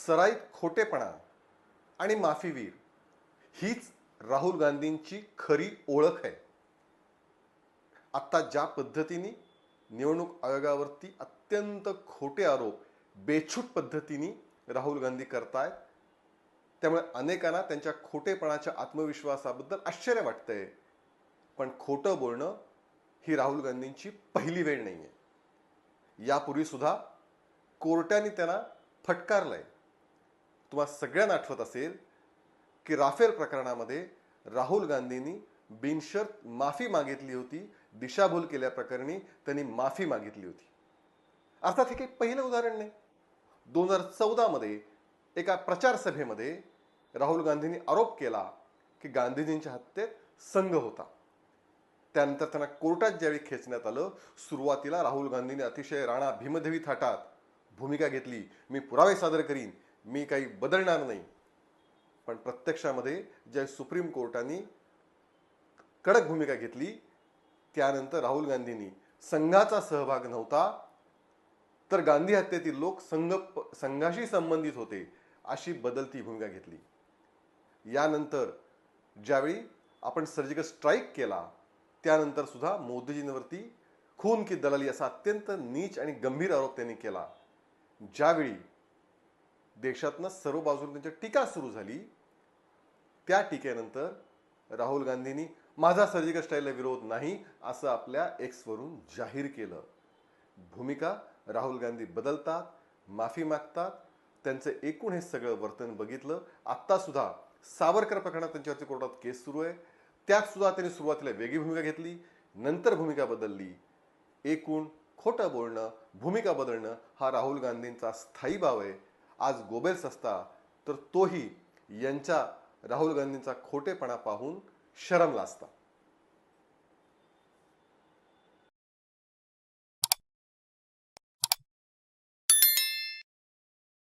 सराईत खोटेपणा आणि माफीवीर हीच राहुल गांधींची खरी ओळख आहे. आता ज्या पद्धतीने निवडणूक आयोगावरती अत्यंत खोटे आरोप बेछूट पद्धतीने राहुल गांधी करतायत, त्यामुळे अनेकांना त्यांच्या खोटेपणाच्या आत्मविश्वासाबद्दल आश्चर्य वाटतंय. पण खोटं बोलणं ही राहुल गांधींची पहिली वेळ नाहीये. यापूर्वी सुद्धा कोर्टाने त्यांना फटकारलंय. तुम्हाला सगळ्यांना आठवत असेल की राफेल प्रकरणामध्ये राहुल गांधींनी बिनशर्त माफी मागितली होती. दिशाभूल केल्याप्रकरणी त्यांनी माफी मागितली होती. अर्थात हे काही पहिलं उदाहरण नाही. 2014 मध्ये एका प्रचार सभेमध्ये राहुल गांधींनी आरोप केला की गांधीजींच्या हत्येत संघ होता. त्यानंतर त्यांना कोर्टात ज्यावेळी खेचण्यात आलं, सुरुवातीला राहुल गांधींनी अतिशय राणा भीमदेवी थाटात भूमिका घेतली. मी पुरावे सादर करीन, मी काही बदलणार नाही. पण प्रत्यक्षामध्ये ज्या सुप्रीम कोर्टाने कडक भूमिका घेतली, त्यानंतर राहुल गांधींनी संघाचा सहभाग नव्हता, तर गांधी हत्येतील लोक संघाशी संबंधित होते अशी बदलती भूमिका घेतली. यानंतर ज्यावेळी आपण सर्जिकल स्ट्राईक केला, त्यानंतर सुद्धा मोदीजींवरती खून की दलाली असा अत्यंत नीच आणि गंभीर आरोप त्यांनी केला. ज्यावेळी देशातनं सर्व बाजूने त्यांची टीका सुरू झाली, त्या टीकेनंतर राहुल गांधींनी माझा सर्जिकल स्ट्राईकला विरोध नाही असं आपल्या एक्सवरून जाहीर केलं. भूमिका राहुल गांधी बदलतात, माफी मागतात. त्यांचं एकूण हे सगळं वर्तन बघितलं. आत्ता सुद्धा सावरकर प्रकरणात त्यांच्यावरती कोर्टात केस सुरू आहे. त्यात सुद्धा त्यांनी सुरुवातीला वेगळी भूमिका घेतली, नंतर भूमिका बदलली. एकूण खोटं बोलणं, भूमिका बदलणं हा राहुल गांधींचा स्थायी भाव आहे. आज गोबेल्स असता तर तोही यांच्या राहुल गांधींचा खोटेपणा पाहून शरमला असता.